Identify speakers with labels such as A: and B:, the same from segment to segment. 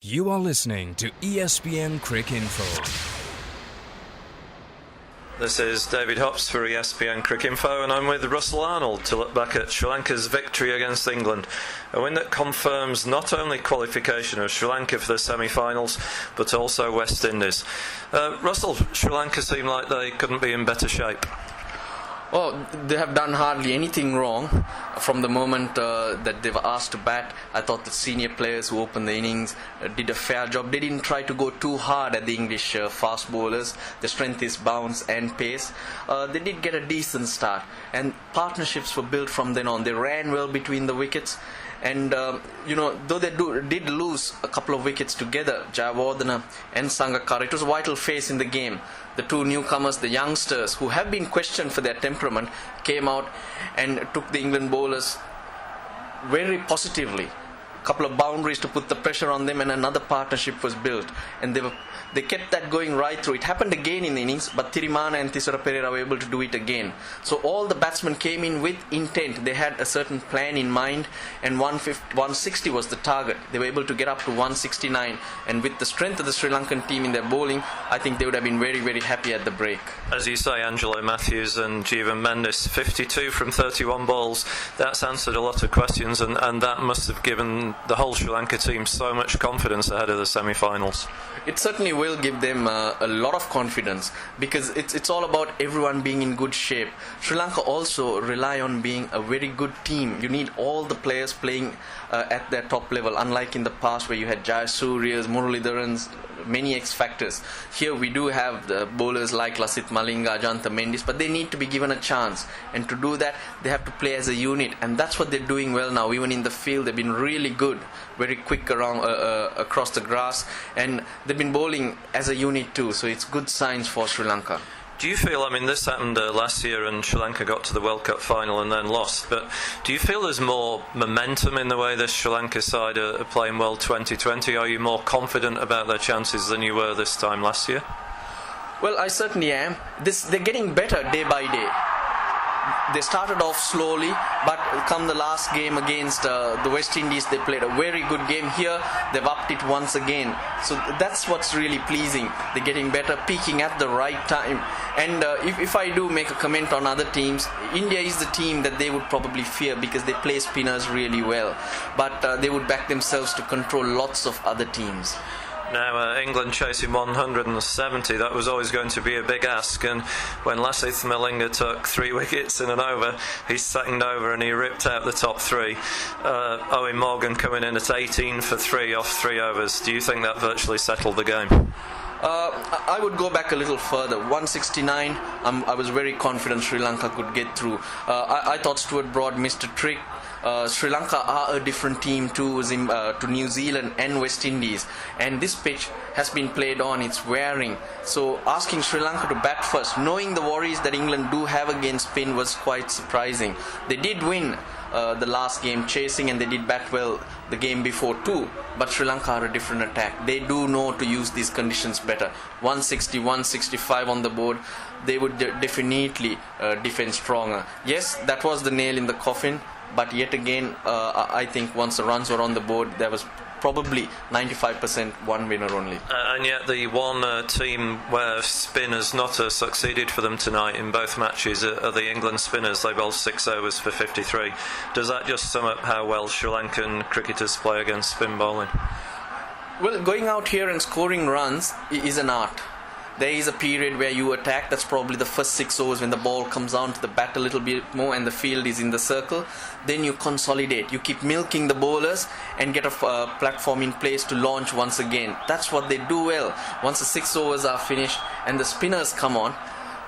A: You are listening to ESPN Crick Info.
B: This is David Hops for ESPN Crick Info, and I'm with Russel Arnold to look back at Sri Lanka's victory against England. A win that confirms not only qualification of Sri Lanka for the semi-finals, but also West Indies. Russell, Sri Lanka seemed like they couldn't be in better shape.
C: Well, they have done hardly anything wrong from the moment that they were asked to bat. I thought the senior players who opened the innings did a fair job. They didn't try to go too hard at the English fast bowlers. The strength is bounce and pace. They did get a decent start, and partnerships were built from then on. They ran well between the wickets. And, though they did lose a couple of wickets together, Jayawardene and Sangakkara, it was a vital phase in the game. The two newcomers, the youngsters, who have been questioned for their temperament, came out and took the England bowlers very positively. A couple of boundaries to put the pressure on them, and another partnership was built. And they kept that going right through. It happened again in the innings, but Thirimana and Thisara Perera were able to do it again. So all the batsmen came in with intent. They had a certain plan in mind, and 160 was the target. They were able to get up to 169, and with the strength of the Sri Lankan team in their bowling, I think they would have been very, very happy at the break.
B: As you say, Angelo Matthews and Jeevan Mendis, 52 from 31 balls. That's answered a lot of questions, and that must have given the whole Sri Lanka team so much confidence ahead of the semi-finals.
C: It certainly will give them a lot of confidence, because it's all about everyone being in good shape. Sri Lanka also rely on being a very good team. You need all the players playing at their top level, unlike in the past where you had Jayasurya's, Muralidharan's, many X factors. Here we do have the bowlers like Lasith Malinga, Ajantha Mendis, but they need to be given a chance, and to do that they have to play as a unit, and that's what they're doing well now. Even in the field they've been really good, very quick around across the grass, and they've been bowling as a unit too, so it's good signs for Sri Lanka.
B: Do you feel, this happened last year and Sri Lanka got to the World Cup final and then lost, but do you feel there's more momentum in the way this Sri Lanka side are playing well 2020? Are you more confident about their chances than you were this time last year?
C: Well, I certainly am. They're getting better day by day. They started off slowly, but come the last game against the West Indies, they played a very good game. Here, they've upped it once again. So that's what's really pleasing. They're getting better, peaking at the right time. And if I do make a comment on other teams, India is the team that they would probably fear, because they play spinners really well. But they would back themselves to control lots of other teams.
B: Now, England chasing 170, that was always going to be a big ask, and when Lasith Malinga took 3 wickets in an over, he second over and he ripped out the top 3. Owen Morgan coming in at 18 for 3 off 3 overs. Do you think that virtually settled the game?
C: I would go back a little further. 169, I was very confident Sri Lanka could get through. I thought Stuart Broad missed a trick. Sri Lanka are a different team to New Zealand and West Indies, and this pitch has been played on, it's wearing. So asking Sri Lanka to bat first, knowing the worries that England do have against spin, was quite surprising. They did win the last game chasing, and they did bat well the game before too, but Sri Lanka are a different attack. They do know to use these conditions better. 160, 165 on the board, they would definitely defend stronger. Yes, that was the nail in the coffin, but yet again, I think once the runs were on the board, there was probably 95% one winner only.
B: And yet the one team where spin has not succeeded for them tonight in both matches are the England spinners. They bowled 6 overs for 53. Does that just sum up how well Sri Lankan cricketers play against spin bowling?
C: Well, going out here and scoring runs is an art. There is a period where you attack. That's probably the first 6 overs, when the ball comes down to the bat a little bit more and the field is in the circle. Then you consolidate. You keep milking the bowlers and get a platform in place to launch once again. That's what they do well. Once the 6 overs are finished and the spinners come on,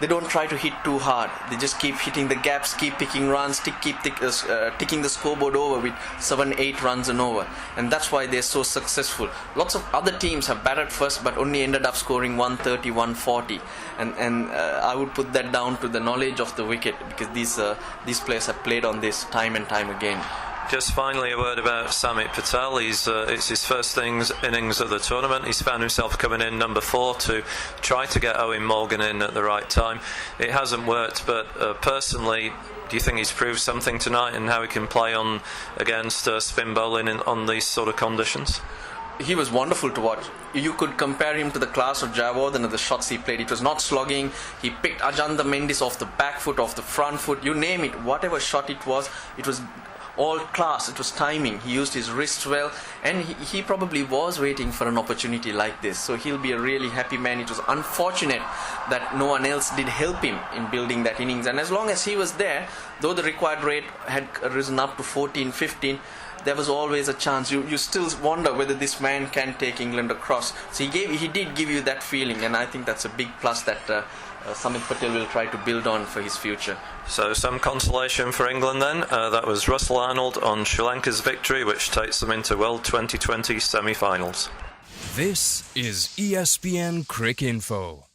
C: they don't try to hit too hard. They just keep hitting the gaps, keep picking runs, keep ticking the scoreboard over with 7-8 runs an over. And that's why they're so successful. Lots of other teams have batted first but only ended up scoring 130, 140. And I would put that down to the knowledge of the wicket, because these players have played on this time and time again.
B: Just finally, a word about Samit Patel. It's his first innings of the tournament. He's found himself coming in number 4 to try to get Owen Morgan in at the right time. It hasn't worked, but personally, do you think he's proved something tonight, and how he can play on against spin bowling on these sort of conditions?
C: he was wonderful to watch. You could compare him to the class of Jayawardene, the shots he played. It was not slogging. He picked Ajantha Mendis off the back foot, off the front foot, you name it. Whatever shot it was all class. It was timing. He used his wrist well, and he probably was waiting for an opportunity like this. So he'll be a really happy man. It was unfortunate that no one else did help him in building that innings. And as long as he was there, though the required rate had risen up to 14, 15, there was always a chance. You still wonder whether this man can take England across. So he did give you that feeling, and I think that's a big plus that Samit Patel will try to build on for his future.
B: So some consolation for England then. That was Russel Arnold on Sri Lanka's victory, which takes them into World 2020 semi-finals.
A: This is ESPN Crick Info.